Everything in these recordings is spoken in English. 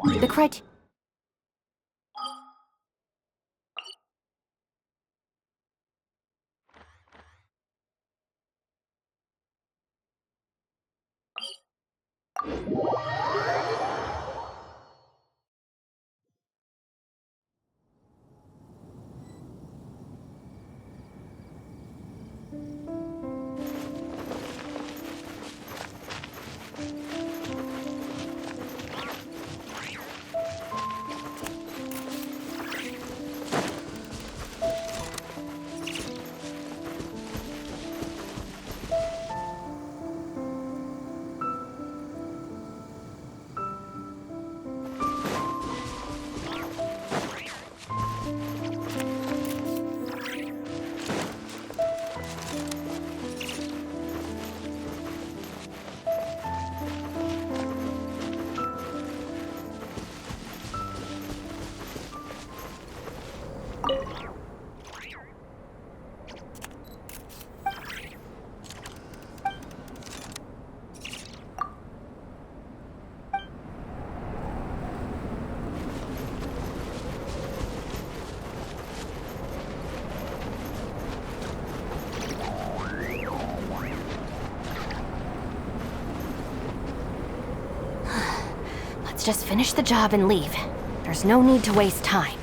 The criteria. Let's just finish the job and leave. There's no need to waste time.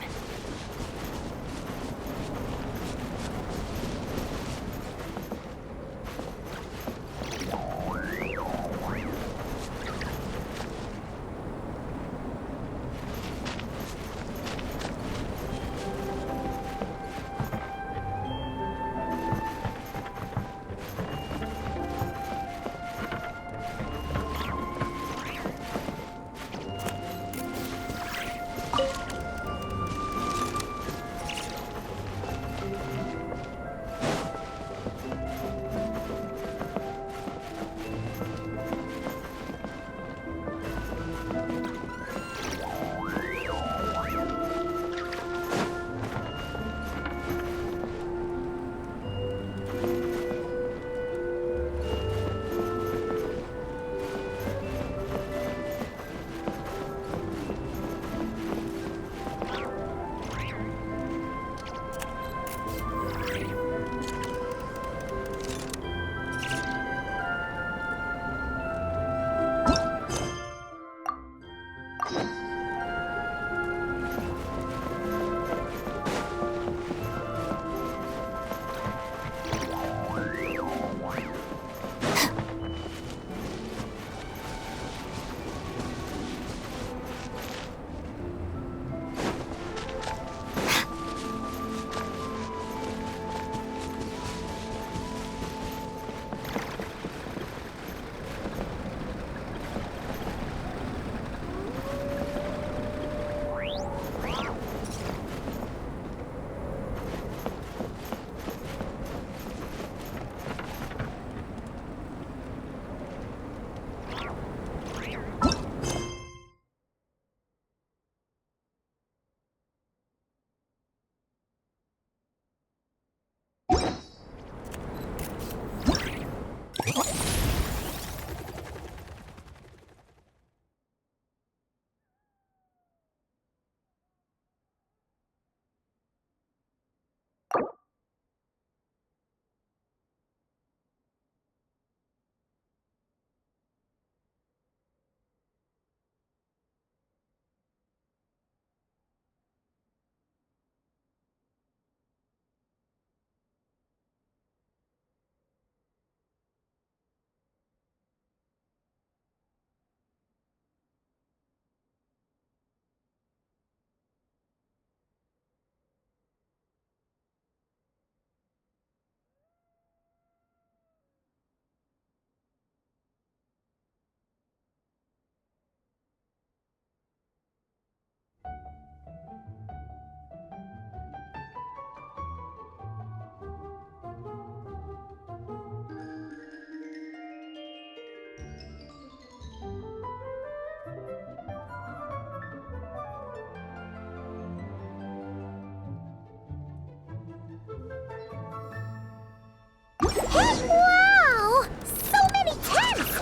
Wow! So many tents!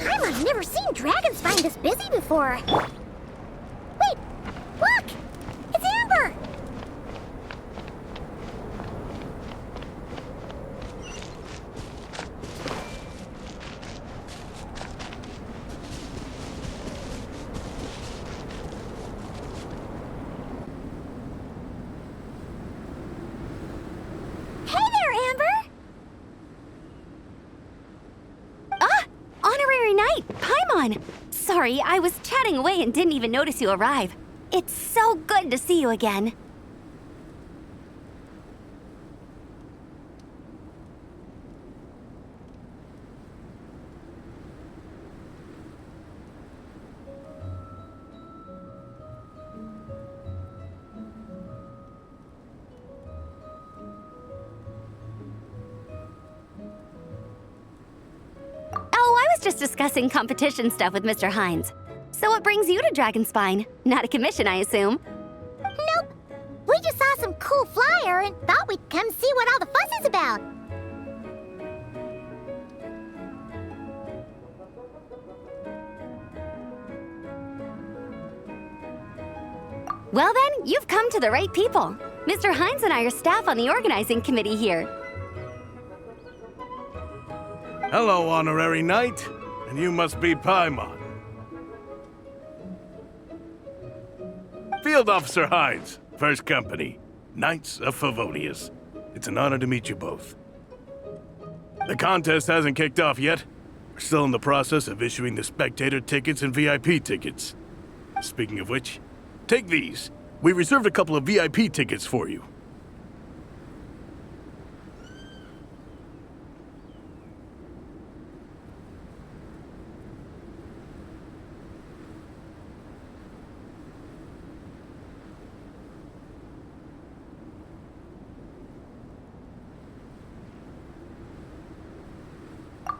I've never seen dragons find this busy before. on. Sorry, I was chatting away and didn't even notice you arrive. It's so good to see you again. Just discussing competition stuff with Mr. Hines. So what brings you to Dragonspine? Not a commission, I assume? Nope. We just saw some cool flyer and thought we'd come see what all the fuss is about. Well then, you've come to the right people. Mr. Hines and I are staff on the organizing committee here. Hello, Honorary Knight. And you must be Paimon. Field Officer Hines, First Company, Knights of Favonius. It's an honor to meet you both. The contest hasn't kicked off yet. We're still in the process of issuing the spectator tickets and VIP tickets. Speaking of which, take these. We reserved a couple of VIP tickets for you.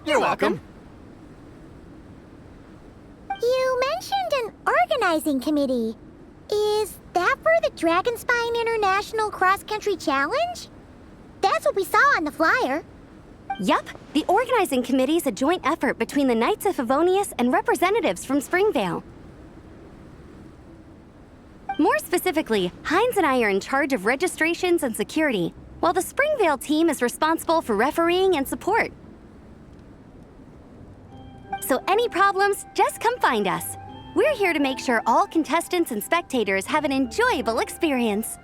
You're welcome. You mentioned an organizing committee. Is that for the Dragonspine International Cross Country Challenge? That's what we saw on the flyer. Yup, the organizing committee is a joint effort between the Knights of Favonius and representatives from Springvale. More specifically, Hines and I are in charge of registrations and security, while the Springvale team is responsible for refereeing and support. So any problems, just come find us. We're here to make sure all contestants and spectators have an enjoyable experience.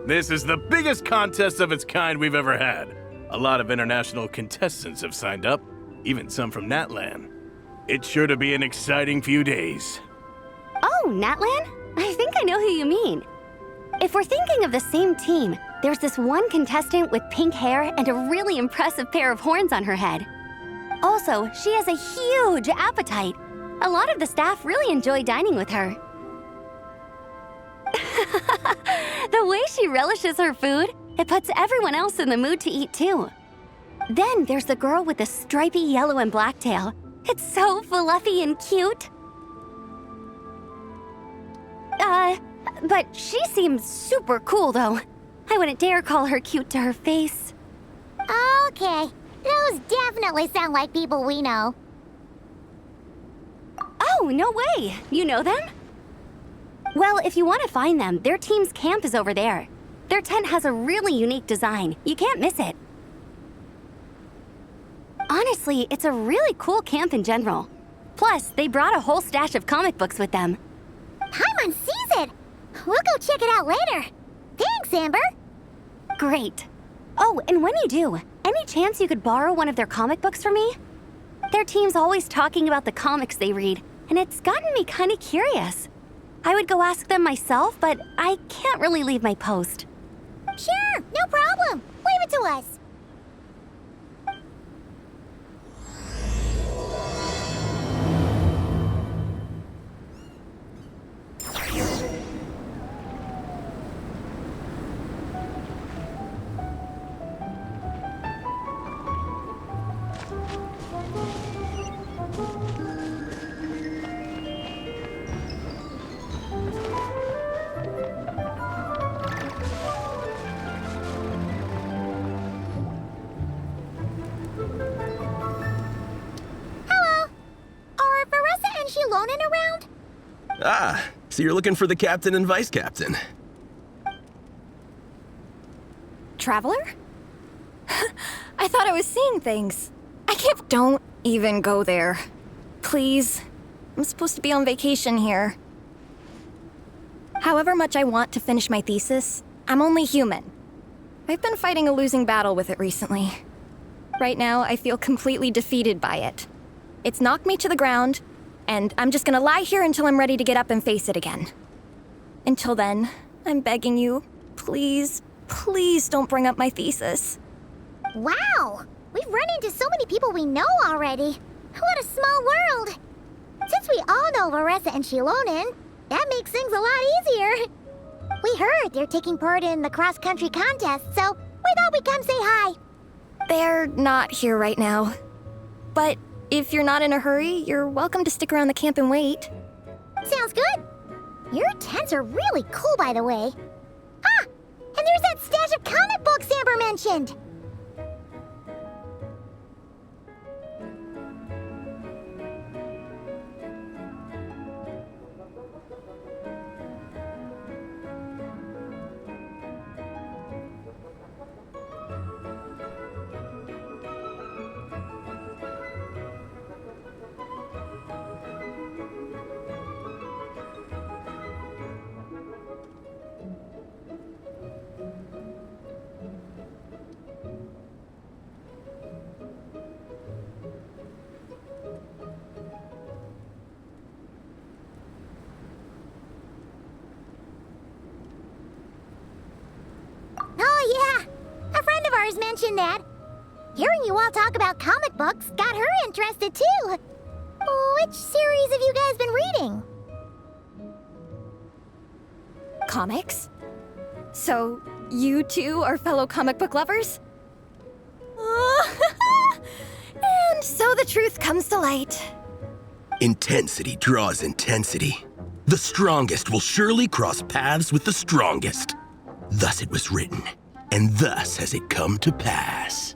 This is the biggest contest of its kind we've ever had. A lot of international contestants have signed up, even some from Natlan. It's sure to be an exciting few days. Oh, Natlan? I think I know who you mean. If we're thinking of the same team, there's this one contestant with pink hair and a really impressive pair of horns on her head. Also, she has a huge appetite. A lot of the staff really enjoy dining with her. The way she relishes her food, it puts everyone else in the mood to eat too. Then there's the girl with the stripy yellow and black tail. It's so fluffy and cute. But she seems super cool though. I wouldn't dare call her cute to her face. Okay, those definitely sound like people we know. Oh, no way! You know them? Well, if you want to find them, their team's camp is over there. Their tent has a really unique design. You can't miss it. Honestly, it's a really cool camp in general. Plus, they brought a whole stash of comic books with them. Paimon sees it! We'll go check it out later. Thanks, Amber! Great. Oh, and when you do, any chance you could borrow one of their comic books from me? Their team's always talking about the comics they read, and it's gotten me kind of curious. I would go ask them myself, but I can't really leave my post. Sure, no problem. Leave it to us. Ah, so you're looking for the captain and vice captain. Traveler? I thought I was seeing things. I can't. Don't even go there. Please. I'm supposed to be on vacation here. However much I want to finish my thesis, I'm only human. I've been fighting a losing battle with it recently. Right now, I feel completely defeated by it. It's knocked me to the ground, and I'm just gonna lie here until I'm ready to get up and face it again. Until then, I'm begging you, please, please don't bring up my thesis. Wow! We've run into so many people we know already. What a small world! Since we all know Varessa and Shilonen, that makes things a lot easier. We heard they're taking part in the cross-country contest, so we thought we'd come say hi. They're not here right now. But if you're not in a hurry, you're welcome to stick around the camp and wait. Sounds good. Your tents are really cool, by the way. Ah! And there's that stash of comic books Amber mentioned! Oh yeah, a friend of ours mentioned that. Hearing you all talk about comic books got her interested too. Which series have you guys been reading? Comics? So, you two are fellow comic book lovers? And so the truth comes to light. Intensity draws intensity. The strongest will surely cross paths with the strongest. Thus it was written, and thus has it come to pass.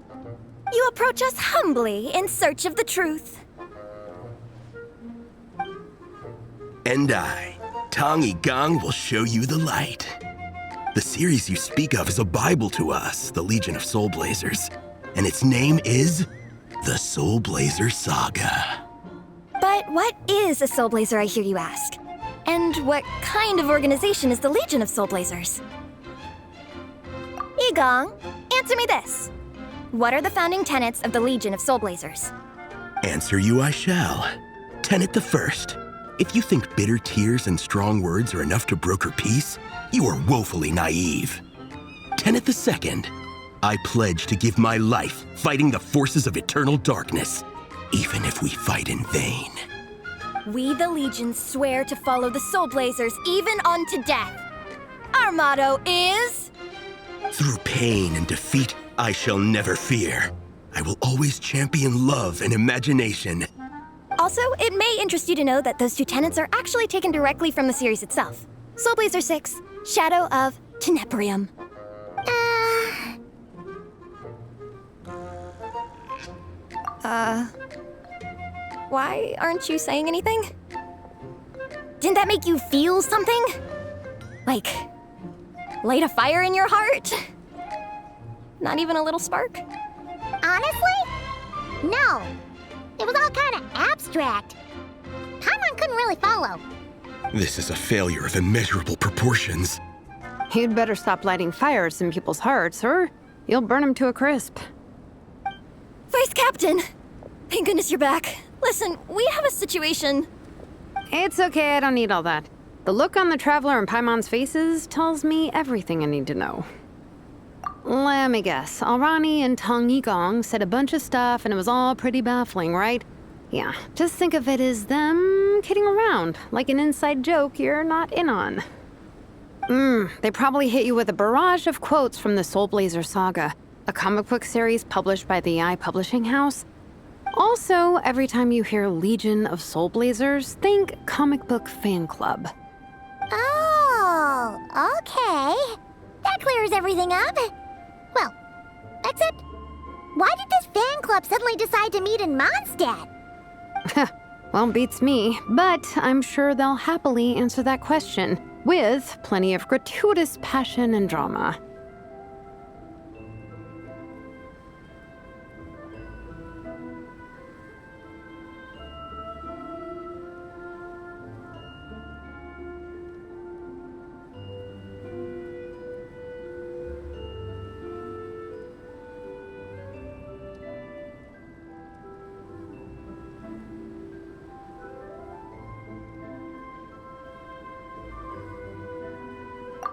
You approach us humbly in search of the truth. And I, Tong Gang, will show you the light. The series you speak of is a Bible to us, the Legion of Soul Blazers, and its name is the Soul Blazer Saga. But what is a Soul Blazer, I hear you ask? And what kind of organization is the Legion of Soul Blazers? Igong, answer me this. What are the founding tenets of the Legion of Soul Blazers? Answer you I shall. Tenet the first. If you think bitter tears and strong words are enough to broker peace, you are woefully naive. Tenet the second. I pledge to give my life fighting the forces of eternal darkness, even if we fight in vain. We, the Legion, swear to follow the Soul Blazers even unto death. Our motto is... Through pain and defeat, I shall never fear. I will always champion love and imagination. Also, it may interest you to know that those two tenets are actually taken directly from the series itself. Soul Blazer 6, Shadow of Tenebrium. Why aren't you saying anything? Didn't that make you feel something? Like, light a fire in your heart? Not even a little spark? Honestly? No. It was all kind of abstract. Paimon couldn't really follow. This is a failure of immeasurable proportions. You'd better stop lighting fires in people's hearts, or you'll burn them to a crisp. Vice Captain! Thank goodness you're back. Listen, we have a situation. It's okay, I don't need all that. The look on the Traveler and Paimon's faces tells me everything I need to know. Let me guess. Alrani and Tong Yigong said a bunch of stuff and it was all pretty baffling, right? Yeah, just think of it as them kidding around, like an inside joke you're not in on. They probably hit you with a barrage of quotes from the Soul Blazer Saga, a comic book series published by the AI Publishing House. Also, every time you hear Legion of Soul Blazers, think comic book fan club. Oh, okay. That clears everything up. Well, except, why did this fan club suddenly decide to meet in Mondstadt? Well, beats me, but I'm sure they'll happily answer that question, with plenty of gratuitous passion and drama.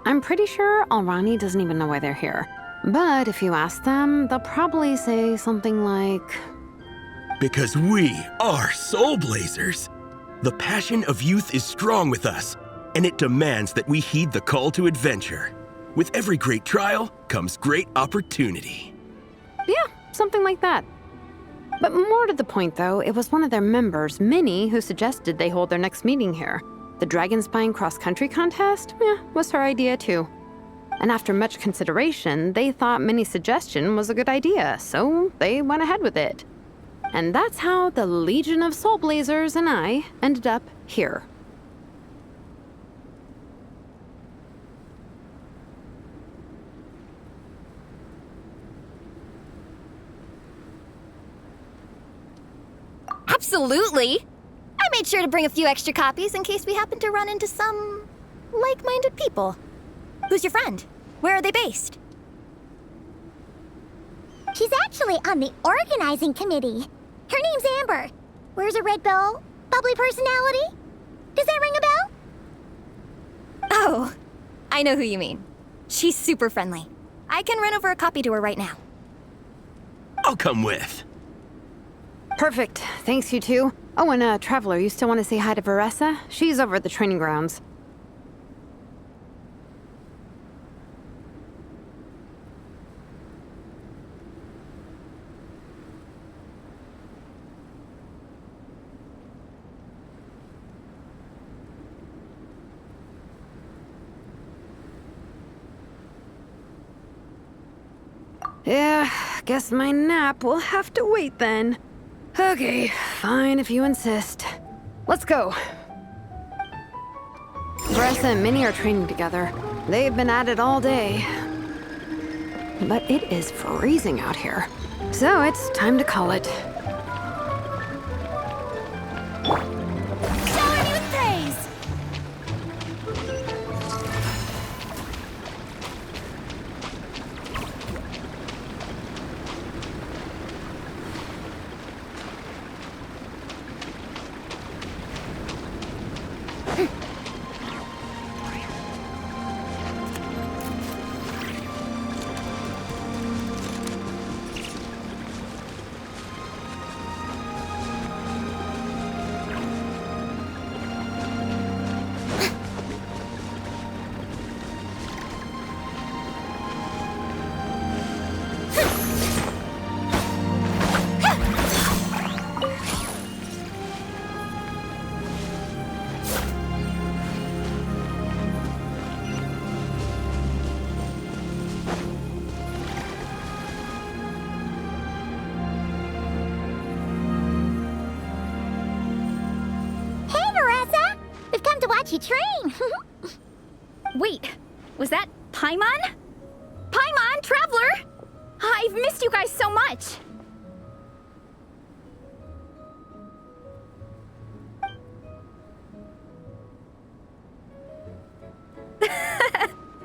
I'm pretty sure Alrani doesn't even know why they're here. But if you ask them, they'll probably say something like... Because we are Soul Blazers. The passion of youth is strong with us, and it demands that we heed the call to adventure. With every great trial comes great opportunity. Yeah, something like that. But more to the point, though, it was one of their members, Minnie, who suggested they hold their next meeting here. The Dragon Spine cross-country contest? Was her idea too. And after much consideration, they thought Minnie's suggestion was a good idea, so they went ahead with it. And that's how the Legion of Soul Blazers and I ended up here. Absolutely! I made sure to bring a few extra copies in case we happen to run into some like-minded people. Who's your friend? Where are they based? She's actually on the organizing committee. Her name's Amber. Wears a red bow, bubbly personality. Does that ring a bell? Oh, I know who you mean. She's super friendly. I can run over a copy to her right now. I'll come with. Perfect. Thanks, you two. Oh, and Traveler, you still want to say hi to Veressa? She's over at the training grounds. Yeah, guess my nap will have to wait then. Okay, fine if you insist. Let's go. Veressa and Minnie are training together. They've been at it all day. But it is freezing out here. So it's time to call it. Shower me with praise! You train. Wait, was that Paimon? Paimon, Traveler! I've missed you guys so much.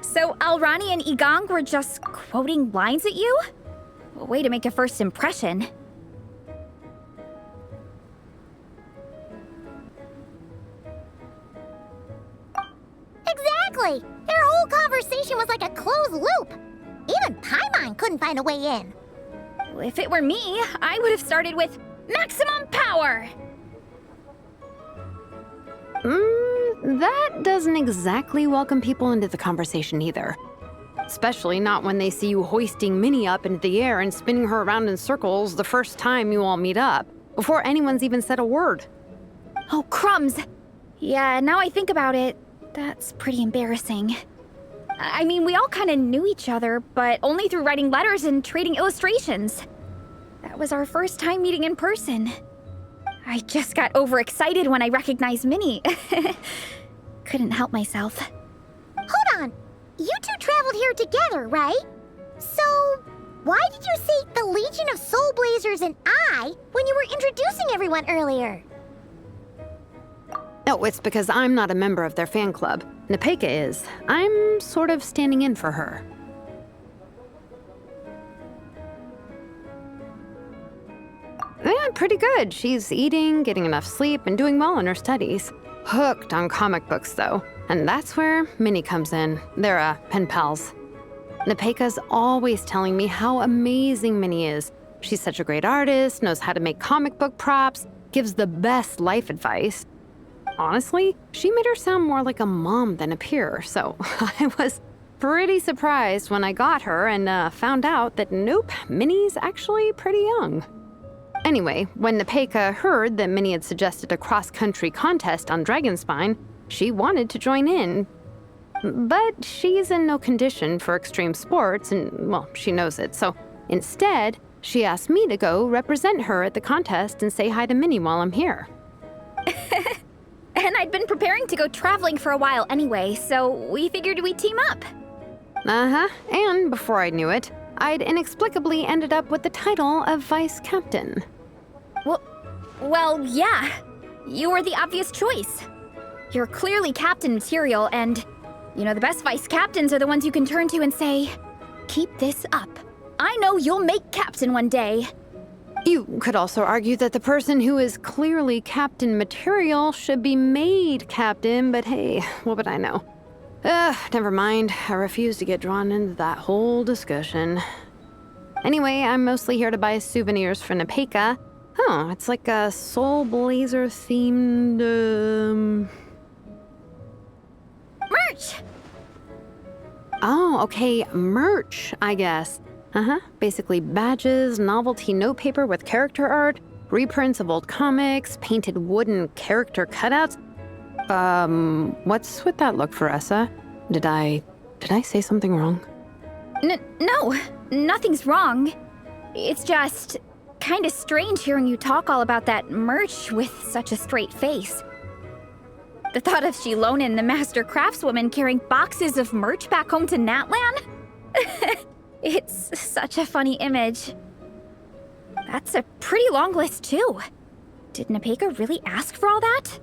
So Alrani and Igong were just quoting lines at you? Way to make a first impression. Exactly! Their whole conversation was like a closed loop. Even Paimon couldn't find a way in. If it were me, I would have started with maximum power. That doesn't exactly welcome people into the conversation either. Especially not when they see you hoisting Minnie up into the air and spinning her around in circles the first time you all meet up, before anyone's even said a word. Oh, crumbs. Yeah, now I think about it, that's pretty embarrassing. I mean, we all kind of knew each other, but only through writing letters and trading illustrations. That was our first time meeting in person. I just got overexcited when I recognized Minnie. Couldn't help myself. Hold on. You two traveled here together, right? So, why did you say the Legion of Soul Blazers and I when you were introducing everyone earlier? Oh, it's because I'm not a member of their fan club. Nahida is. I'm sort of standing in for her. Yeah, pretty good. She's eating, getting enough sleep, and doing well in her studies. Hooked on comic books, though. And that's where Minnie comes in. They're, pen pals. Nahida's always telling me how amazing Minnie is. She's such a great artist, knows how to make comic book props, gives the best life advice. Honestly, she made her sound more like a mom than a peer, so I was pretty surprised when I got her and found out that nope, Minnie's actually pretty young. Anyway, when Nahida heard that Minnie had suggested a cross-country contest on Dragonspine, she wanted to join in. But she's in no condition for extreme sports, and, well, she knows it, so instead, she asked me to go represent her at the contest and say hi to Minnie while I'm here. And I'd been preparing to go traveling for a while anyway, so we figured we'd team up. Uh-huh, and before I knew it, I'd inexplicably ended up with the title of vice captain. Well, yeah. You were the obvious choice. You're clearly captain material, and, you know, the best vice captains are the ones you can turn to and say, keep this up. I know you'll make captain one day. You could also argue that the person who is clearly captain material should be made captain, but hey, what would I know? Never mind. I refuse to get drawn into that whole discussion. Anyway, I'm mostly here to buy souvenirs for Nahida. Oh, it's like a Soul Blazer themed, Merch! Oh, okay, merch, I guess. Basically badges, novelty notepaper with character art, reprints of old comics, painted wooden character cutouts. What's with that look, Faressa? Did I say something wrong? No, nothing's wrong. It's just kinda strange hearing you talk all about that merch with such a straight face. The thought of Xilonen, the master craftswoman, carrying boxes of merch back home to Natlan? It's such a funny image. That's a pretty long list, too. Did Nahida really ask for all that?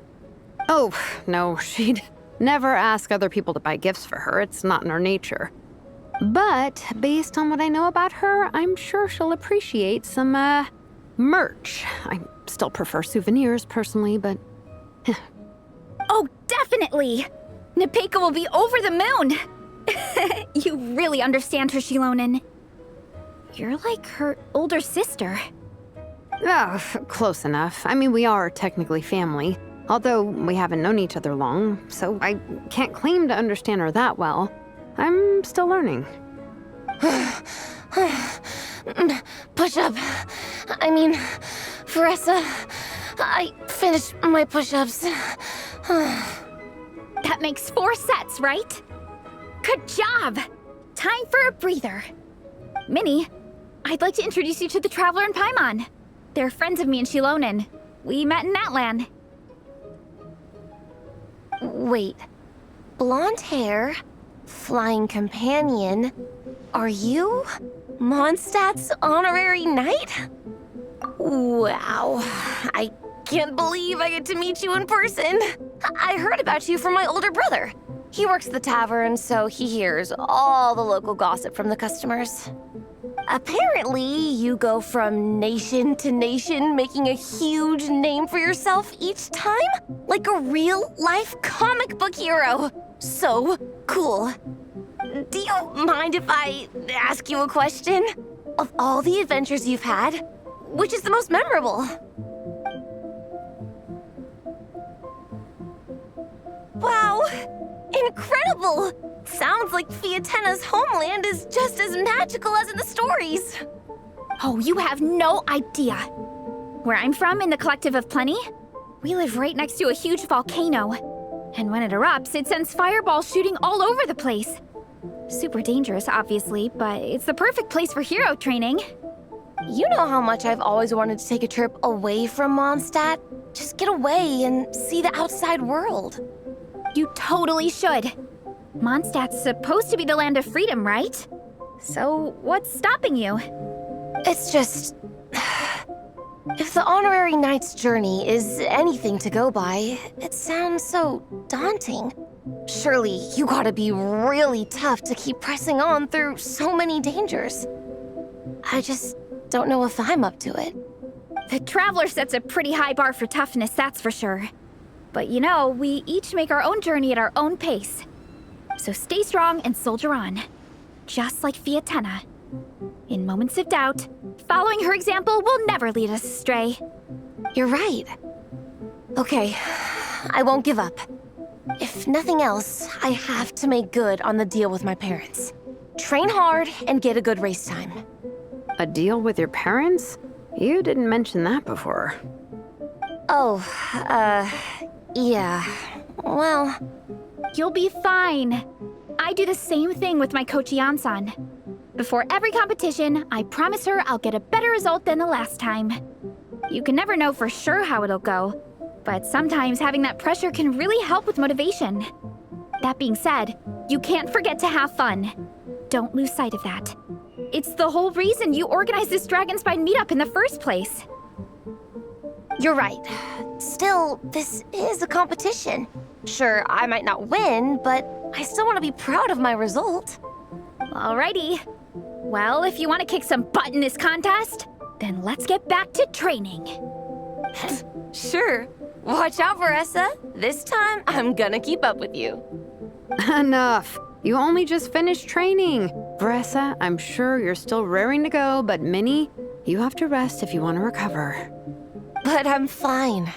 Oh, no, she'd never ask other people to buy gifts for her. It's not in her nature. But based on what I know about her, I'm sure she'll appreciate some, merch. I still prefer souvenirs, personally, but... Oh, definitely! Nahida will be over the moon! You really understand her, Xilonen. You're like her older sister. Oh, close enough. I mean, we are technically family, although we haven't known each other long, so I can't claim to understand her that well. I'm still learning. Push-up. I mean, Faressa, I finished my push-ups. That makes 4 sets, right? Good job! Time for a breather. Minnie, I'd like to introduce you to the Traveler and Paimon. They're friends of me and Xilonen. We met in Natlan. Wait. Blonde hair, flying companion. Are you Mondstadt's honorary knight? Wow. I can't believe I get to meet you in person. I heard about you from my older brother. He works at the tavern, so he hears all the local gossip from the customers. Apparently, you go from nation to nation, making a huge name for yourself each time? Like a real-life comic book hero. So cool. Do you mind if I ask you a question? Of all the adventures you've had, which is the most memorable? Wow! Incredible! Sounds like Fiatena's homeland is just as magical as in the stories. Oh, you have no idea. Where I'm from, in the Collective of Plenty, we live right next to a huge volcano. And when it erupts, it sends fireballs shooting all over the place. Super dangerous, obviously, but it's the perfect place for hero training. You know how much I've always wanted to take a trip away from Mondstadt? Just get away and see the outside world. You totally should. Mondstadt's supposed to be the land of freedom, right? So what's stopping you? It's just... If the Honorary Knight's journey is anything to go by, it sounds so daunting. Surely you gotta be really tough to keep pressing on through so many dangers. I just don't know if I'm up to it. The Traveler sets a pretty high bar for toughness, that's for sure. But you know, we each make our own journey at our own pace. So stay strong and soldier on. Just like Fiatenna. In moments of doubt, following her example will never lead us astray. You're right. Okay, I won't give up. If nothing else, I have to make good on the deal with my parents. Train hard and get a good race time. A deal with your parents? You didn't mention that before. Oh, yeah. Well... You'll be fine. I do the same thing with my coach Yan-san. Before every competition, I promise her I'll get a better result than the last time. You can never know for sure how it'll go, but sometimes having that pressure can really help with motivation. That being said, you can't forget to have fun. Don't lose sight of that. It's the whole reason you organized this Dragonspine meetup in the first place. You're right. Still, this is a competition. Sure, I might not win, but I still want to be proud of my result. Alrighty. Well, if you want to kick some butt in this contest, then let's get back to training. Sure. Watch out, Veressa. This time, I'm gonna keep up with you. Enough. You only just finished training. Veressa, I'm sure you're still raring to go, but Minnie, you have to rest if you want to recover. But I'm fine.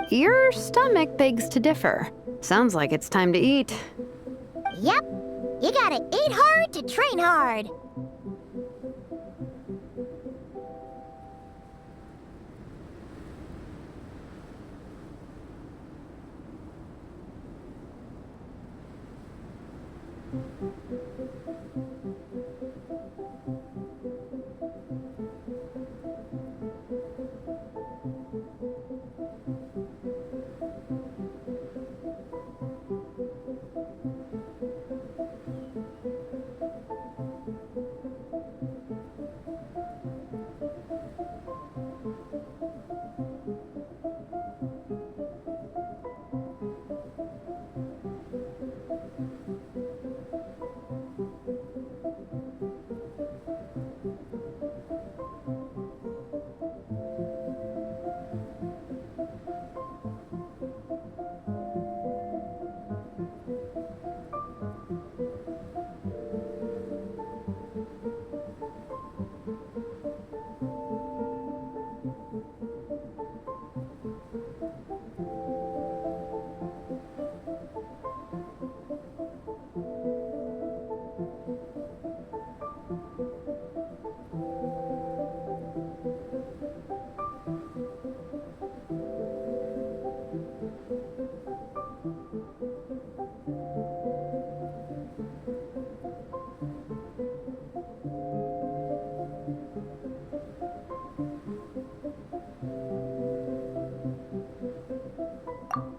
Your stomach begs to differ. Sounds like it's time to eat. Yep. You gotta eat hard to train hard.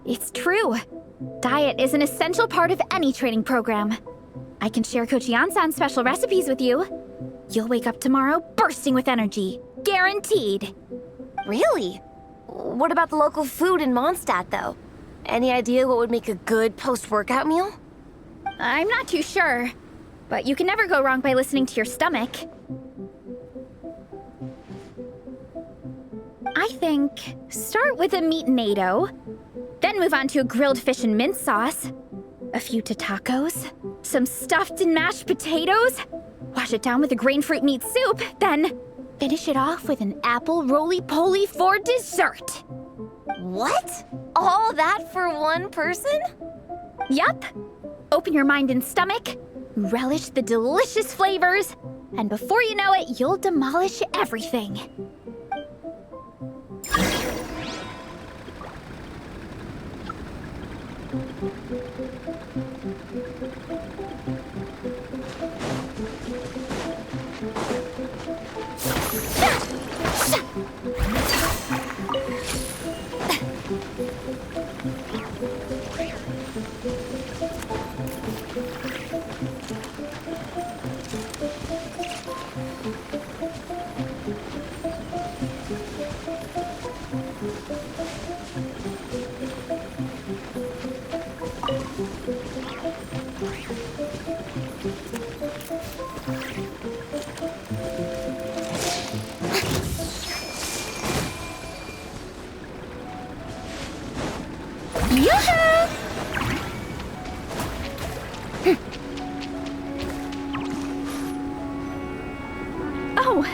It's true. Diet is an essential part of any training program. I can share Coach Yan-san's special recipes with you. You'll wake up tomorrow bursting with energy. Guaranteed. Really? What about the local food in Mondstadt, though? Any idea what would make a good post-workout meal? I'm not too sure, but you can never go wrong by listening to your stomach. I think start with a meat natto, then move on to a grilled fish and mint sauce, a few tacos, some stuffed and mashed potatoes, wash it down with a grain fruit meat soup, then finish it off with an apple roly-poly for dessert. What? All that for one person? Yup. Open your mind and stomach, relish the delicious flavors, and before you know it, you'll demolish everything.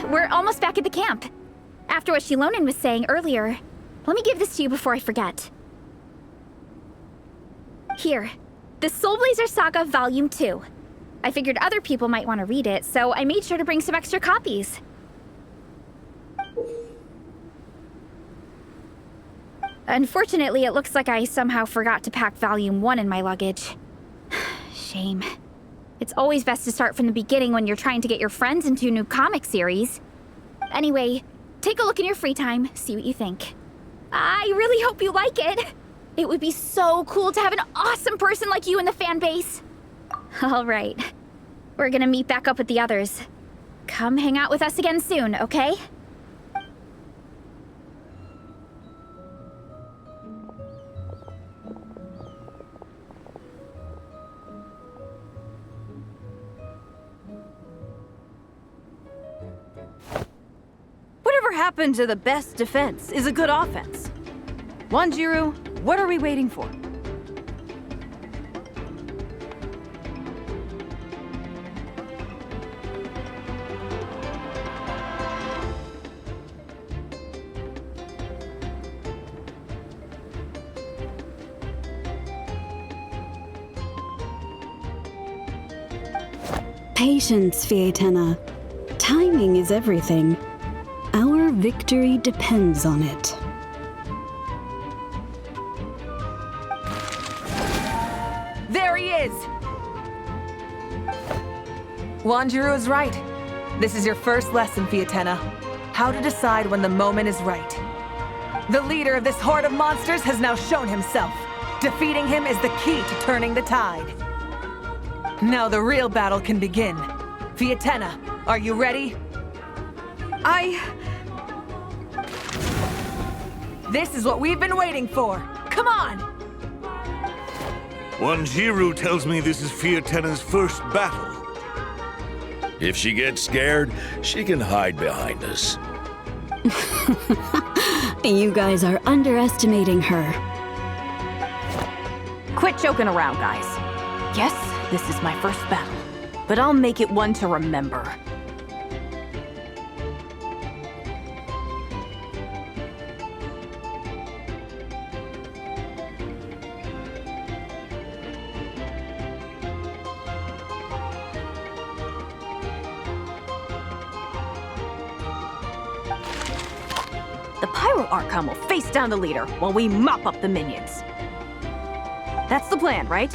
We're almost back at the camp. After what Shilonen was saying earlier, let me give this to you before I forget. Here, the Soul Blazer Saga Volume 2. I figured other people might want to read it, so I made sure to bring some extra copies. Unfortunately, it looks like I somehow forgot to pack Volume 1 in my luggage. Shame. It's always best to start from the beginning when you're trying to get your friends into a new comic series. Anyway, take a look in your free time, see what you think. I really hope you like it. It would be so cool to have an awesome person like you in the fan base. All right, we're gonna meet back up with the others. Come hang out with us again soon, okay? Whatever happened to the best defense is a good offense? Wanjiru, what are we waiting for? Patience, Fietena. Timing is everything. Our victory depends on it. There he is! Wanjiru is right. This is your first lesson, Fietena. How to decide when the moment is right. The leader of this horde of monsters has now shown himself. Defeating him is the key to turning the tide. Now the real battle can begin. Fietena, are you ready? This is what we've been waiting for. Come on! Wanjiru tells me this is Fietena's first battle. If she gets scared, she can hide behind us. You guys are underestimating her. Quit joking around, guys. Yes, this is my first battle, but I'll make it one to remember. The Pyro Archon will face down the leader while we mop up the minions. That's the plan, right?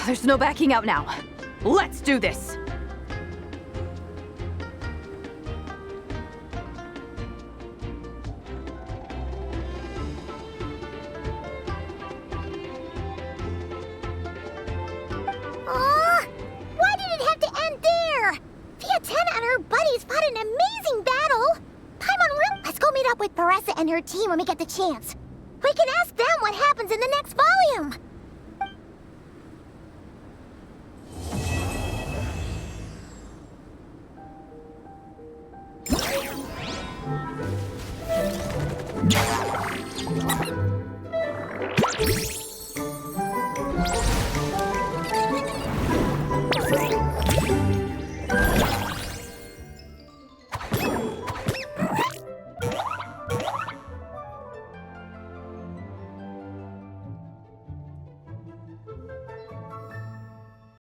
There's no backing out now. Let's do this! Why did it have to end there? Fietena and her buddies fought an amazing battle. Let's go meet up with Paressa and her team when we get the chance. We can ask them what happens in the next volume.